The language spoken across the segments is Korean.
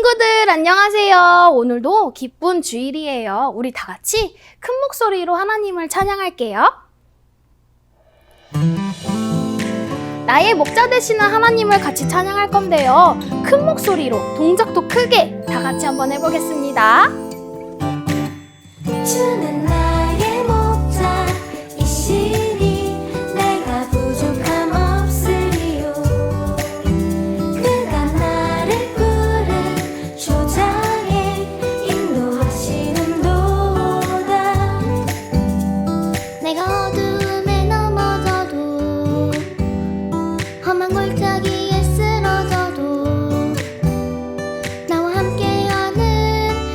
친구들 안녕하세요. 오늘도 기쁜 주일이에요. 우리 다 같이 큰 목소리로 하나님을 찬양할게요. 나의 목자 되시는 하나님을 같이 찬양할 건데요. 큰 목소리로 동작도 크게 다 같이 한번 해보겠습니다. 주는 나의 목자이시니 내가 부족함 없으리요. 그가 나를 푸른 초장에 인도하시는도다. 내가 어둠에 넘어져도 험한 골짜기에 쓰러져도 나와 함께하는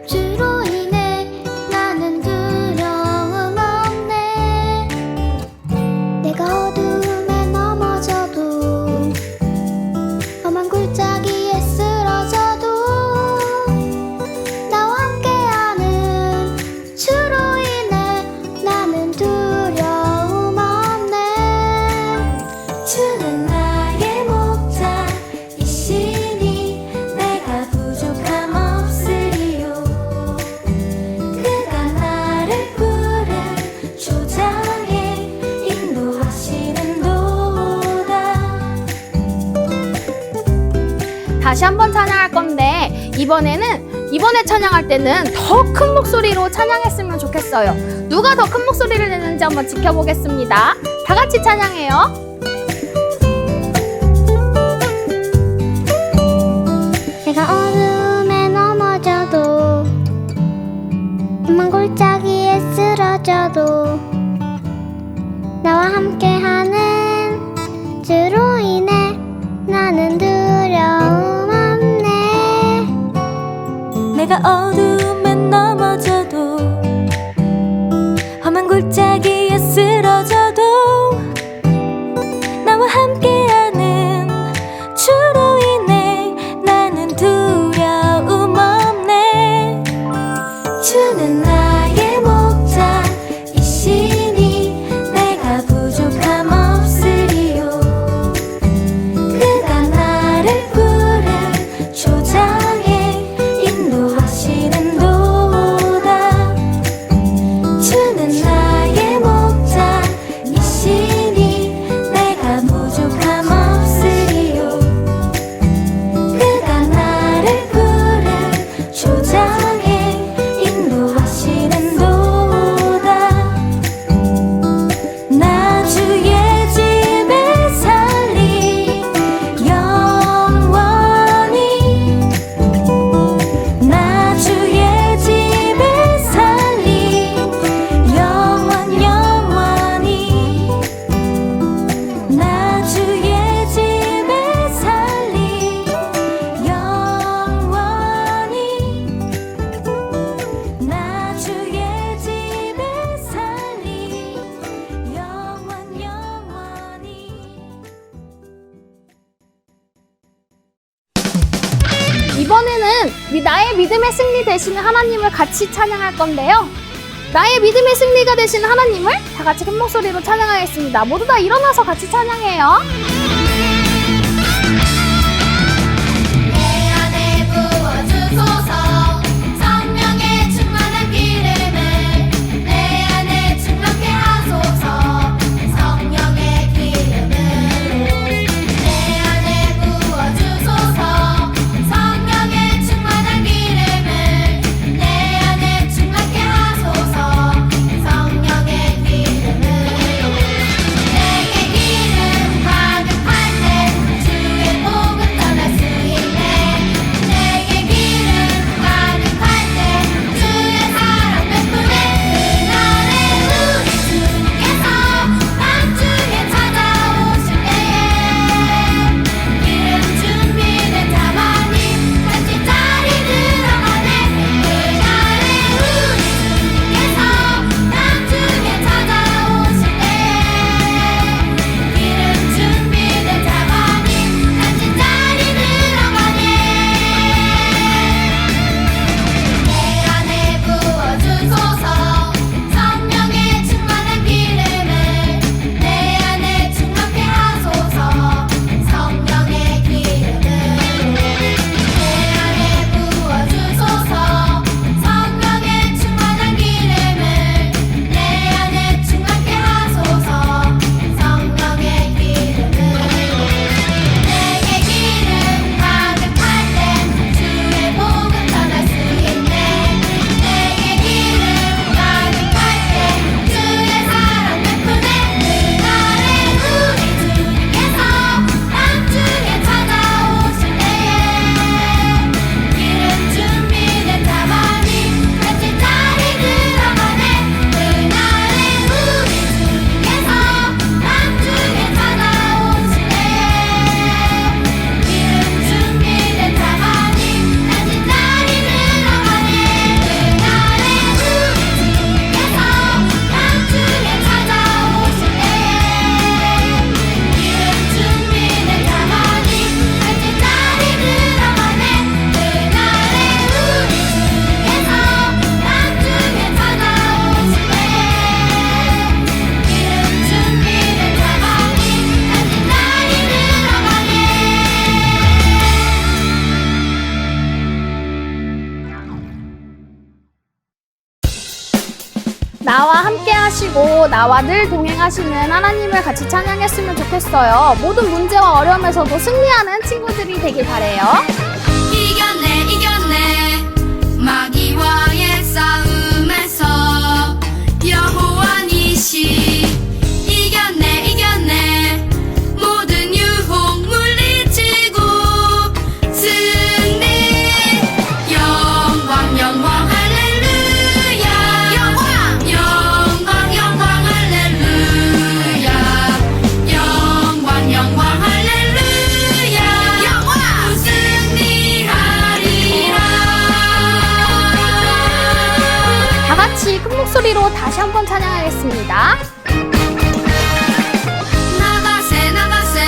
주로 인해 나는 두려움 없네. 내가 어둠에 넘어져도 험한 골짜기에 쓰러져도 나와 함께하는 주로 인해 나는 두려움 없네. 주는 나의 목자이시니 내가 부족함 없으리요. 그가 나를 푸른 초장에 인도하시는도다. 다시 한번 찬양할 건데 이번에 찬양할 때는 더 큰 목소리로 찬양했으면 좋겠어요. 누가 더 큰 목소리를 내는지 한번 지켜보겠습니다. 다 같이 찬양해요. 내가 어둠에 넘어져도 험한 골짜기에 쓰러져도 나와 함께하는 주로 인해 나는 두려움 없네. 내가 어둠에 넘어져도 험한 골짜기에 쓰러져도 나와 함께하는 주로 인해 나는 두려움 없네. 주는 나의 목자이시니 내가 부족함 없으리요. 그가 나를 푸른 초장에 인도하시는도다. 주는 나의 목자이시니 내가 부족함 없으리요. 그가 나를 푸른 초장에 인도하시는도다. 나 주의 집에 살리 영원히. 나 주의 집에 살리 영원히. 나 주의 집에 살리 영원히. 나 주의 집에 살리 영원히. 이번에는 나의 믿음의 승리 되시는 하나님을 같이 찬양할 건데요. 나의 믿음의 승리가 되시는 하나님을 다 같이 큰 목소리로 찬양하겠습니다. 모두 다 일어나서 같이 찬양해요. 내 안에 부어주소서. 성령의 충만한 기름을 내 안에 충만케 하소서. 성령의 기름을 내 안에 부어주소서. 성령의 충만한 기름을 내 안에 충만케 하소서. 성령의 기름을 내게 기름 가득 나와 함께 하시고 나와 늘 동행하시는 하나님을 같이 찬양했으면 좋겠어요. 모든 문제와 어려움에서도 승리하는 친구들이 되길 바래요. 이겼네 이겼네 마귀와의 싸움에서 여호와 니시 이겼네 이겼네 모든 유혹 물리치고 승리 영광 영광 할렐루야 영광 영광 할렐루야 영광 영광 할렐루야 영광 승리하리라. 다 같이 큰 목소리로 다시 한번 찬양하겠습니다. 나가세 나가세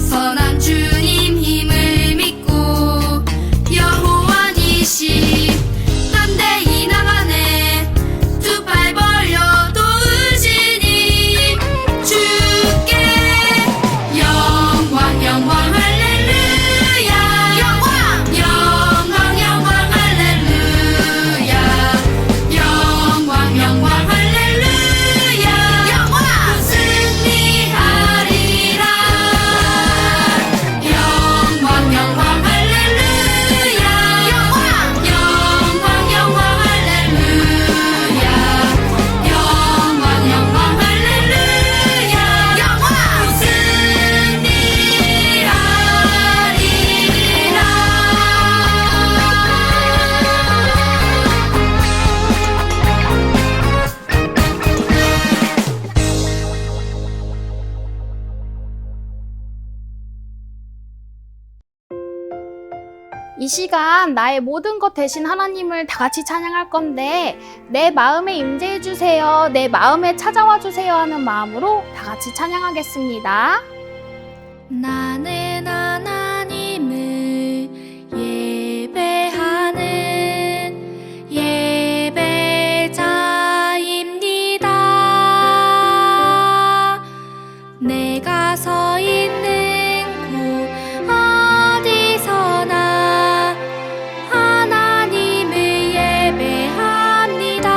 선한 주님 힘을 믿고 여호와 니시 담대히 나가네 두 팔 벌려 도우시니 주께 영광 영광 할렐루야 영광 영광 영광 할렐루야 영광 영광 할렐루야 영광 승리하리라 영광 영광 할렐루야 영광 영광 영광 할렐루야 영광 영광 할렐루야 영광 이 시간 나의 모든 것 대신 하나님을 다 같이 찬양할 건데 내 마음에 임재해 주세요, 내 마음에 찾아와 주세요 하는 마음으로 다 같이 찬양하겠습니다. 나는 하나님을 예배하는 예배자입니다. 내가 서 있는 곳 어디서나 하나님을 예배합니다.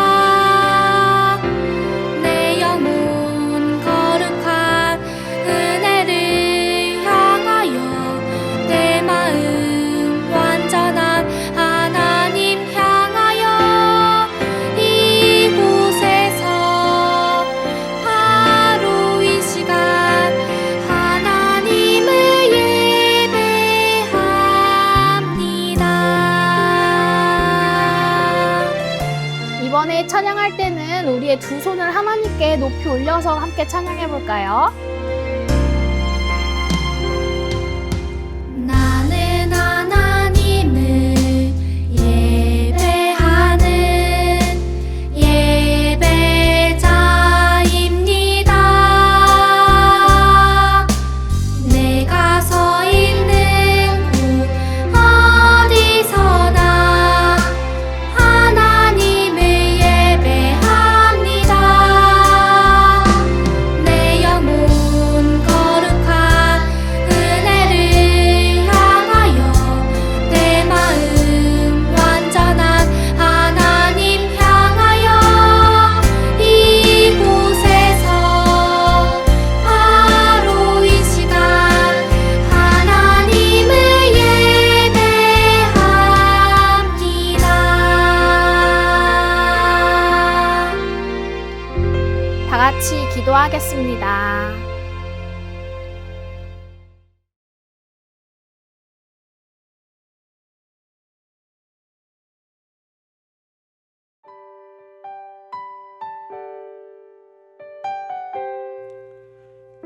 내 영혼 거룩한 은혜를 향하여 내 마음 완전한 하나님 향하여 이곳에서 바로 이 시간 하나님을 예배합니다. 이번에 찬양할 때는 우리의 두 손을 하나님께 높이 올려서 함께 찬양해 볼까요? 나는 하나님을 예배하는 예배자입니다. 내가 서 있는 곳 어디서나 하나님을 예배합니다. 내 영혼 거룩한 은혜를 향하여 내 마음 완전한 하나님 향하여 이곳에서 바로 이 시간 하나님을 예배합니다. 다 같이 기도하겠습니다.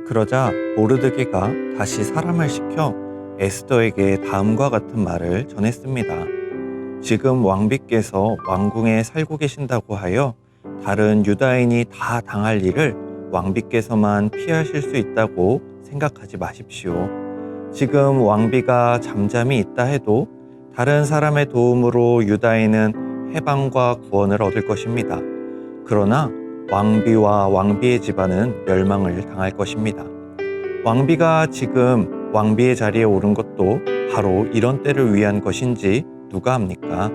그러자 모르드게가 다시 사람을 시켜 에스더에게 다음과 같은 말을 전했습니다. 지금 왕비께서 왕궁에 살고 계신다고 하여 다른 유다인이 다 당할 일을 왕비께서만 피하실 수 있다고 생각하지 마십시오. 지금 왕비가 잠잠히 있다 해도 다른 사람의 도움으로 유다인은 해방과 구원을 얻을 것입니다. 그러나 왕비와 왕비의 집안은 멸망을 당할 것입니다. 왕비가 지금 왕비의 자리에 오른 것도 바로 이런 때를 위한 것인지 누가 압니까?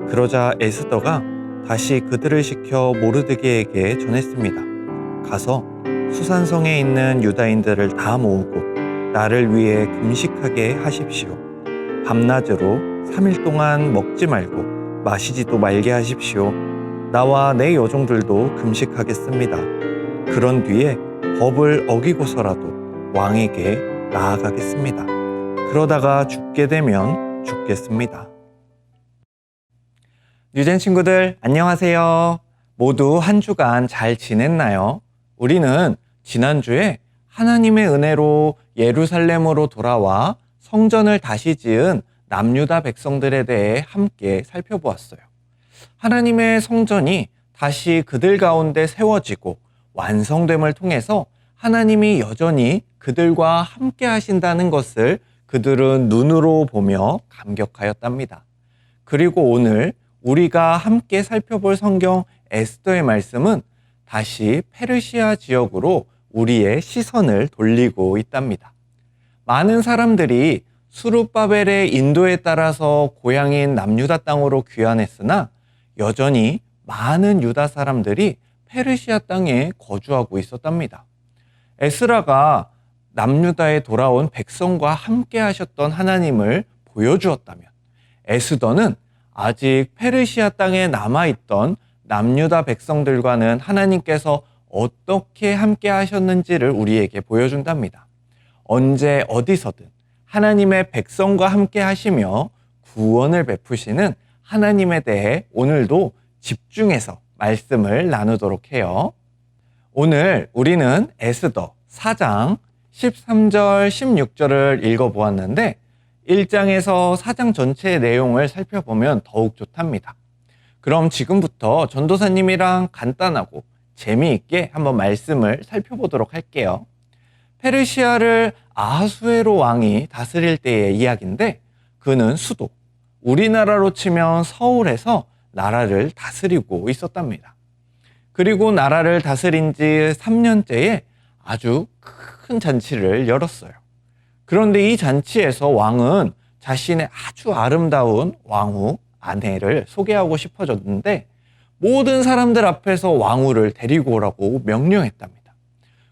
그러자 에스더가 다시 그들을 시켜 모르드게에게 전했습니다. 가서 수산성에 있는 유다인들을 다 모으고 나를 위해 금식하게 하십시오. 밤낮으로 3일 동안 먹지 말고 마시지도 말게 하십시오. 나와 내 여종들도 금식하겠습니다. 그런 뒤에 법을 어기고서라도 왕에게 나아가겠습니다. 그러다가 죽게 되면 죽겠습니다. 뉴젠 친구들 안녕하세요. 모두 한 주간 잘 지냈나요? 우리는 지난주에 하나님의 은혜로 예루살렘으로 돌아와 성전을 다시 지은 남유다 백성들에 대해 함께 살펴보았어요. 하나님의 성전이 다시 그들 가운데 세워지고 완성됨을 통해서 하나님이 여전히 그들과 함께 하신다는 것을 그들은 눈으로 보며 감격하였답니다. 그리고 오늘 우리가 함께 살펴볼 성경 에스더의 말씀은 다시 페르시아 지역으로 우리의 시선을 돌리고 있답니다. 많은 사람들이 수룹바벨의 인도에 따라서 고향인 남유다 땅으로 귀환했으나 여전히 많은 유다 사람들이 페르시아 땅에 거주하고 있었답니다. 에스라가 남유다에 돌아온 백성과 함께 하셨던 하나님을 보여주었다면 에스더는 아직 페르시아 땅에 남아있던 남유다 백성들과는 하나님께서 어떻게 함께 하셨는지를 우리에게 보여준답니다. 언제 어디서든 하나님의 백성과 함께 하시며 구원을 베푸시는 하나님에 대해 오늘도 집중해서 말씀을 나누도록 해요. 오늘 우리는 에스더 4장 13절 16절을 읽어보았는데 1장에서 4장 전체의 내용을 살펴보면 더욱 좋답니다. 그럼 지금부터 전도사님이랑 간단하고 재미있게 한번 말씀을 살펴보도록 할게요. 페르시아를 아하수에로 왕이 다스릴 때의 이야기인데 그는 수도, 우리나라로 치면 서울에서 나라를 다스리고 있었답니다. 그리고 나라를 다스린 지 3년째에 아주 큰 잔치를 열었어요. 그런데 이 잔치에서 왕은 자신의 아주 아름다운 왕후 아내를 소개하고 싶어졌는데 모든 사람들 앞에서 왕후를 데리고 오라고 명령했답니다.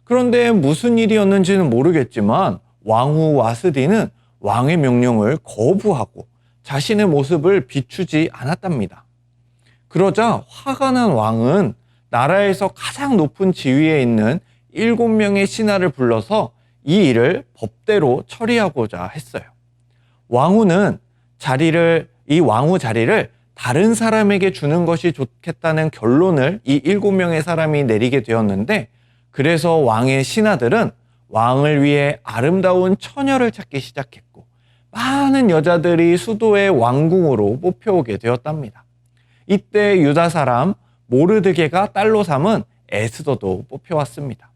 그런데 무슨 일이었는지는 모르겠지만 왕후 와스디는 왕의 명령을 거부하고 자신의 모습을 비추지 않았답니다. 그러자 화가 난 왕은 나라에서 가장 높은 지위에 있는 7명의 신하를 불러서 이 일을 법대로 처리하고자 했어요. 왕후는 이 왕후 자리를 다른 사람에게 주는 것이 좋겠다는 결론을 이 7명의 사람이 내리게 되었는데 그래서 왕의 신하들은 왕을 위해 아름다운 처녀를 찾기 시작했고 많은 여자들이 수도의 왕궁으로 뽑혀오게 되었답니다. 이때 유다 사람 모르드게가 딸로 삼은 에스더도 뽑혀왔습니다.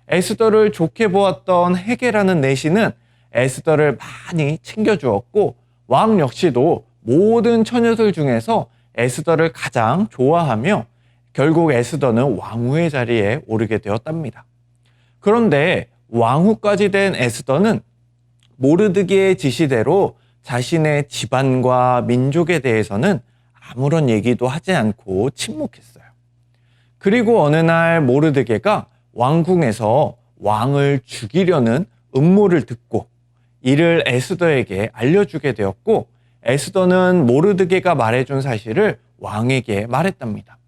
에스더를 좋게 보았던 헤게라는 내시는 에스더를 많이 챙겨주었고 왕 역시도 모든 처녀들 중에서 에스더를 가장 좋아하며 결국 에스더는 왕후의 자리에 오르게 되었답니다. 그런데 왕후까지 된 에스더는 모르드게의 지시대로 자신의 집안과 민족에 대해서는 아무런 얘기도 하지 않고 침묵했어요. 그리고 어느 날 모르드게가 왕궁에서 왕을 죽이려는 음모를 듣고 이를 에스더에게 알려주게 되었고 에스더는 모르드게가 말해준 사실을 왕에게 말했답니다.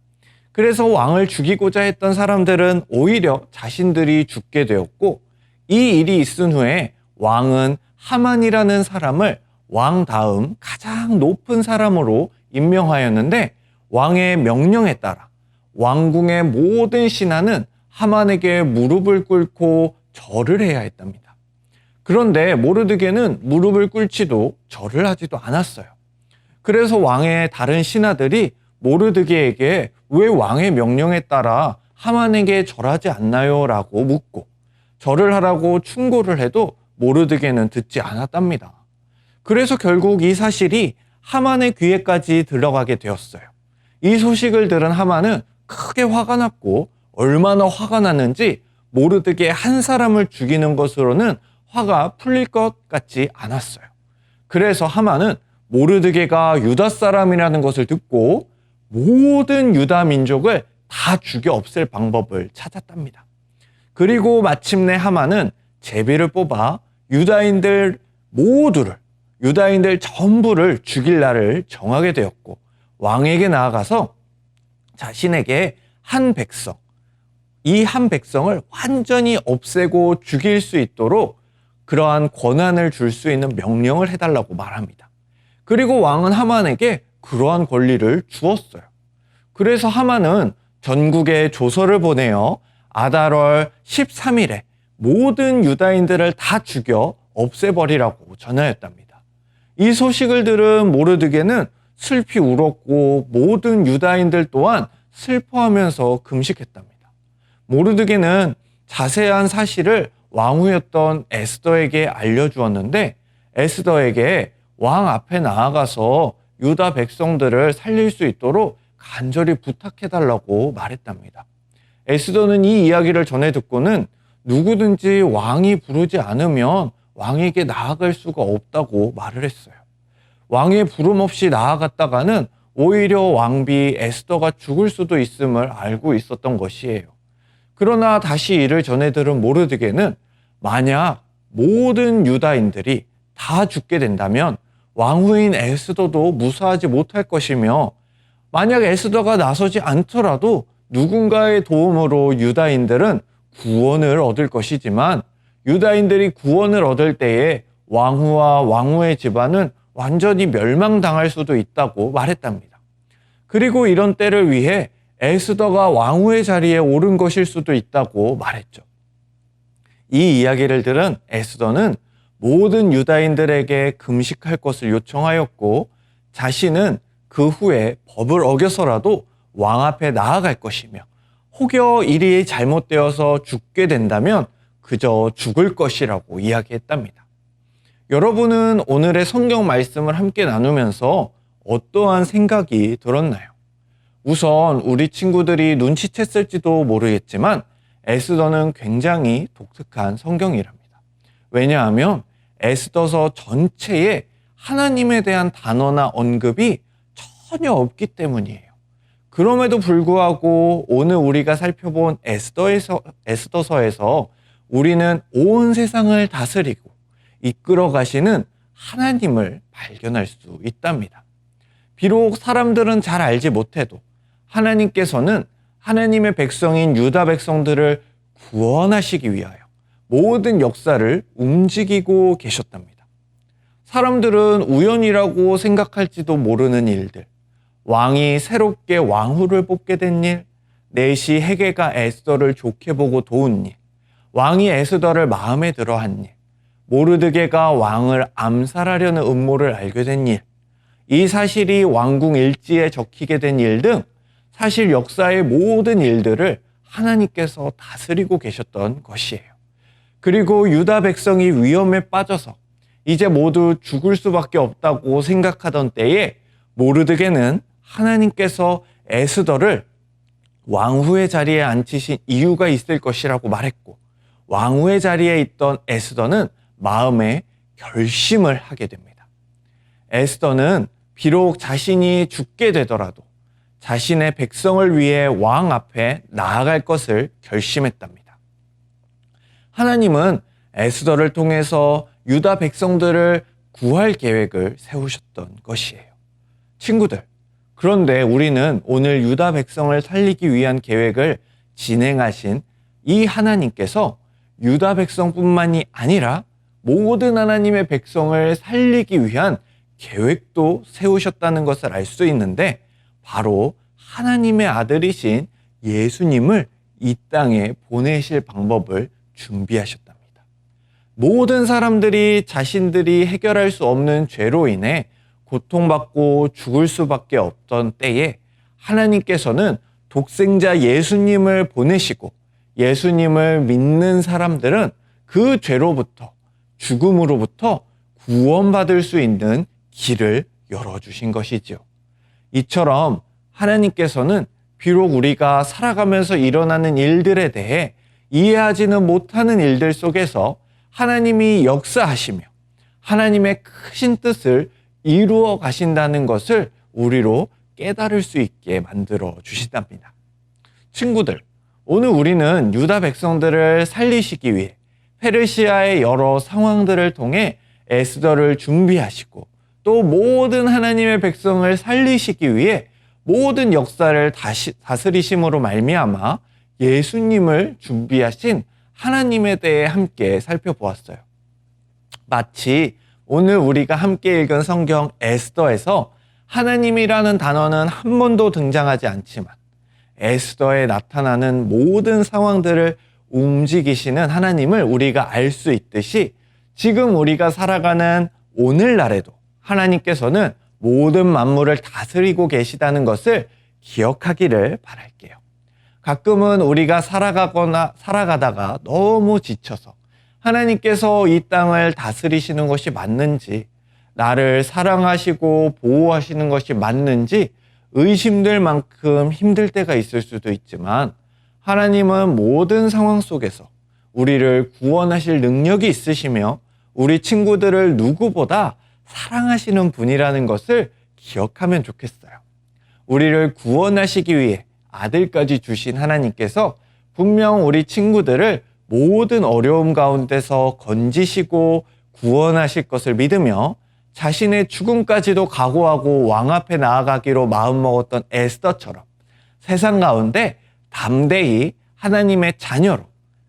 그래서 왕을 죽이고자 했던 사람들은 오히려 자신들이 죽게 되었고 이 일이 있은 후에 왕은 하만이라는 사람을 왕 다음 가장 높은 사람으로 임명하였는데 왕의 명령에 따라 왕궁의 모든 신하는 하만에게 무릎을 꿇고 절을 해야 했답니다. 그런데 모르드게는 무릎을 꿇지도 절을 하지도 않았어요. 그래서 왕의 다른 신하들이 모르드게에게 왜 왕의 명령에 따라 하만에게 절하지 않나요? 라고 묻고 절을 하라고 충고를 해도 모르드게는 듣지 않았답니다. 그래서 결국 이 사실이 하만의 귀에까지 들어가게 되었어요. 이 소식을 들은 하만은 크게 화가 났고 얼마나 화가 났는지 모르드게 한 사람을 죽이는 것으로는 화가 풀릴 것 같지 않았어요. 그래서 하만은 모르드게가 유다 사람이라는 것을 듣고 모든 유다 민족을 다 죽여 없앨 방법을 찾았답니다. 그리고 마침내 하만은 제비를 뽑아 유다인들 전부를 죽일 날을 정하게 되었고, 왕에게 나아가서 자신에게 이 한 백성을 완전히 없애고 죽일 수 있도록 그러한 권한을 줄 수 있는 명령을 해달라고 말합니다. 그리고 왕은 하만에게 그러한 권리를 주었어요. 그래서 하만은 전국에 조서를 보내어 아달월 13일에 모든 유다인들을 다 죽여 없애버리라고 전하였답니다. 이 소식을 들은 모르드게는 슬피 울었고 모든 유다인들 또한 슬퍼하면서 금식했답니다. 모르드게는 자세한 사실을 왕후였던 에스더에게 알려주었는데, 에스더에게 왕 앞에 나아가서 유다 백성들을 살릴 수 있도록 간절히 부탁해달라고 말했답니다. 에스더는 이 이야기를 전해 듣고는 누구든지 왕이 부르지 않으면 왕에게 나아갈 수가 없다고 말을 했어요. 왕의 부름 없이 나아갔다가는 오히려 왕비 에스더가 죽을 수도 있음을 알고 있었던 것이에요. 그러나 다시 이를 전해 들은 모르드게는 만약 모든 유다인들이 다 죽게 된다면 왕후인 에스더도 무사하지 못할 것이며, 만약 에스더가 나서지 않더라도 누군가의 도움으로 유다인들은 구원을 얻을 것이지만, 유다인들이 구원을 얻을 때에 왕후와 왕후의 집안은 완전히 멸망당할 수도 있다고 말했답니다. 그리고 이런 때를 위해 에스더가 왕후의 자리에 오른 것일 수도 있다고 말했죠. 이 이야기를 들은 에스더는 모든 유다인들에게 금식할 것을 요청하였고, 자신은 그 후에 법을 어겨서라도 왕 앞에 나아갈 것이며, 혹여 일이 잘못되어서 죽게 된다면 그저 죽을 것이라고 이야기했답니다. 여러분은 오늘의 성경 말씀을 함께 나누면서 어떠한 생각이 들었나요? 우선 우리 친구들이 눈치챘을지도 모르겠지만 에스더는 굉장히 독특한 성경이랍니다. 왜냐하면 에스더서 전체에 하나님에 대한 단어나 언급이 전혀 없기 때문이에요. 그럼에도 불구하고 오늘 우리가 살펴본 에스더서에서 우리는 온 세상을 다스리고 이끌어 가시는 하나님을 발견할 수 있답니다. 비록 사람들은 잘 알지 못해도 하나님께서는 하나님의 백성인 유다 백성들을 구원하시기 위하여 모든 역사를 움직이고 계셨답니다. 사람들은 우연이라고 생각할지도 모르는 일들, 왕이 새롭게 왕후를 뽑게 된 일, 넷이 헤게가 에스더를 좋게 보고 도운 일, 왕이 에스더를 마음에 들어 한 일, 모르드게가 왕을 암살하려는 음모를 알게 된 일, 이 사실이 왕궁 일지에 적히게 된 일 등 사실 역사의 모든 일들을 하나님께서 다스리고 계셨던 것이에요. 그리고 유다 백성이 위험에 빠져서 이제 모두 죽을 수밖에 없다고 생각하던 때에 모르드게는 하나님께서 에스더를 왕후의 자리에 앉히신 이유가 있을 것이라고 말했고, 왕후의 자리에 있던 에스더는 마음에 결심을 하게 됩니다. 에스더는 비록 자신이 죽게 되더라도 자신의 백성을 위해 왕 앞에 나아갈 것을 결심했답니다. 하나님은 에스더를 통해서 유다 백성들을 구할 계획을 세우셨던 것이에요. 친구들, 그런데 우리는 오늘 유다 백성을 살리기 위한 계획을 진행하신 이 하나님께서 유다 백성뿐만이 아니라 모든 하나님의 백성을 살리기 위한 계획도 세우셨다는 것을 알 수 있는데, 바로 하나님의 아들이신 예수님을 이 땅에 보내실 방법을 준비하셨답니다. 모든 사람들이 자신들이 해결할 수 없는 죄로 인해 고통받고 죽을 수밖에 없던 때에 하나님께서는 독생자 예수님을 보내시고, 예수님을 믿는 사람들은 그 죄로부터, 죽음으로부터 구원받을 수 있는 길을 열어주신 것이지요. 이처럼 하나님께서는 비록 우리가 살아가면서 일어나는 일들에 대해 이해하지는 못하는 일들 속에서 하나님이 역사하시며 하나님의 크신 뜻을 이루어 가신다는 것을 우리로 깨달을 수 있게 만들어 주신답니다. 친구들, 오늘 우리는 유다 백성들을 살리시기 위해 페르시아의 여러 상황들을 통해 에스더를 준비하시고 또 모든 하나님의 백성을 살리시기 위해 모든 역사를 다스리심으로 말미암아 예수님을 준비하신 하나님에 대해 함께 살펴보았어요. 마치 오늘 우리가 함께 읽은 성경 에스더에서 하나님이라는 단어는 한 번도 등장하지 않지만 에스더에 나타나는 모든 상황들을 움직이시는 하나님을 우리가 알 수 있듯이 지금 우리가 살아가는 오늘날에도 하나님께서는 모든 만물을 다스리고 계시다는 것을 기억하기를 바랄게요. 가끔은 우리가 살아가다가 너무 지쳐서 하나님께서 이 땅을 다스리시는 것이 맞는지, 나를 사랑하시고 보호하시는 것이 맞는지 의심될 만큼 힘들 때가 있을 수도 있지만 하나님은 모든 상황 속에서 우리를 구원하실 능력이 있으시며 우리 친구들을 누구보다 사랑하시는 분이라는 것을 기억하면 좋겠어요. 우리를 구원하시기 위해 아들까지 주신 하나님께서 분명 우리 친구들을 모든 어려움 가운데서 건지시고 구원하실 것을 믿으며 자신의 죽음까지도 각오하고 왕 앞에 나아가기로 마음먹었던 에스더처럼 세상 가운데 담대히 하나님의 자녀로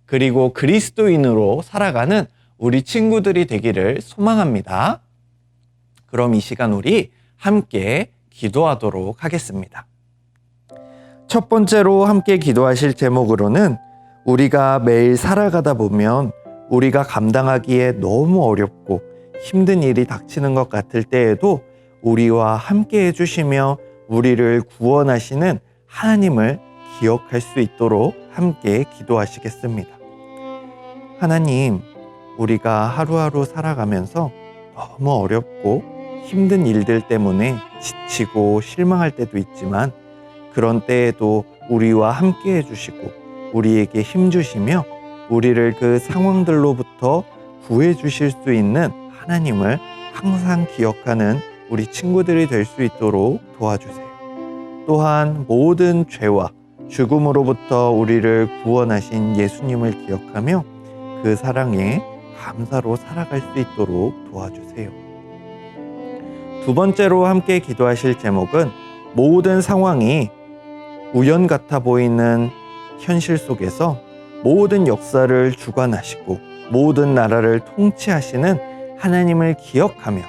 그리고 그리스도인으로 살아가는 우리 친구들이 되기를 소망합니다. 그럼 이 시간 우리 함께 기도하도록 하겠습니다. 첫 번째로 함께 기도하실 제목으로는 우리가 매일 살아가다 보면 우리가 감당하기에 너무 어렵고 힘든 일이 닥치는 것 같을 때에도 우리와 함께 해주시며 우리를 구원하시는 하나님을 기억할 수 있도록 함께 기도하시겠습니다. 하나님, 우리가 하루하루 살아가면서 너무 어렵고 힘든 일들 때문에 지치고 실망할 때도 있지만 그런 때에도 우리와 함께 해주시고 우리에게 힘주시며 우리를 그 상황들로부터 구해주실 수 있는 하나님을 항상 기억하는 우리 친구들이 될 수 있도록 도와주세요. 또한 모든 죄와 죽음으로부터 우리를 구원하신 예수님을 기억하며 그 사랑에 감사로 살아갈 수 있도록 도와주세요. 두 번째로 함께 기도하실 제목은 모든 상황이 우연 같아 보이는 현실 속에서 모든 역사를 주관하시고 모든 나라를 통치하시는 하나님을 기억하며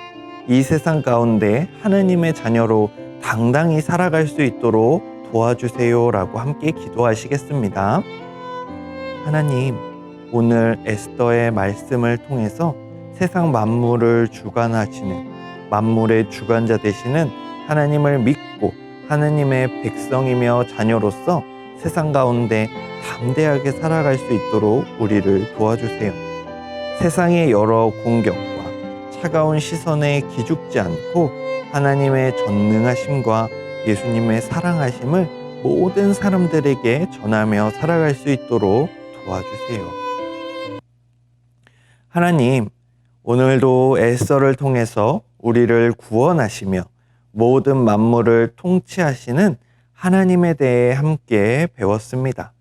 이 세상 가운데 하나님의 자녀로 당당히 살아갈 수 있도록 도와주세요라고 함께 기도하시겠습니다. 하나님, 오늘 에스더의 말씀을 통해서 세상 만물을 주관하시는 만물의 주관자 되시는 하나님을 믿고 하나님의 백성이며 자녀로서 세상 가운데 담대하게 살아갈 수 있도록 우리를 도와주세요. 세상의 여러 공격과 차가운 시선에 기죽지 않고 하나님의 전능하심과 예수님의 사랑하심을 모든 사람들에게 전하며 살아갈 수 있도록 도와주세요. 하나님, 오늘도 에스더를 통해서 우리를 구원하시며 모든 만물을 통치하시는 하나님에 대해 함께 배웠습니다.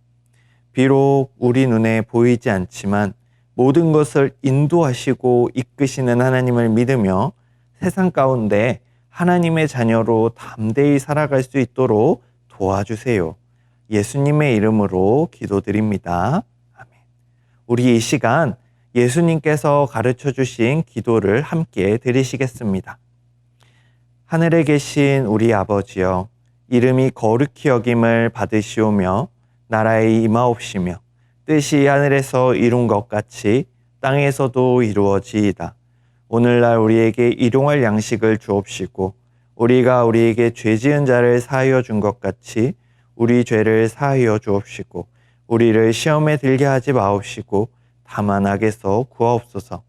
비록 우리 눈에 보이지 않지만 모든 것을 인도하시고 이끄시는 하나님을 믿으며 세상 가운데 하나님의 자녀로 담대히 살아갈 수 있도록 도와주세요. 예수님의 이름으로 기도드립니다. 아멘. 우리 이 시간 예수님께서 가르쳐 주신 기도를 함께 드리시겠습니다. 하늘에 계신 우리 아버지여, 이름이 거룩히 여김을 받으시오며 나라에 임하옵시며 뜻이 하늘에서 이룬 것 같이 땅에서도 이루어지이다. 오늘날 우리에게 일용할 양식을 주옵시고 우리가 우리에게 죄 지은 자를 사하여 준 것 같이 우리 죄를 사하여 주옵시고 우리를 시험에 들게 하지 마옵시고 다만 악에서 구하옵소서.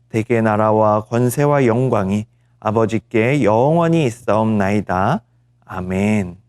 대개 나라와 권세와 영광이 아버지께 영원히 있사옵나이다. 아멘.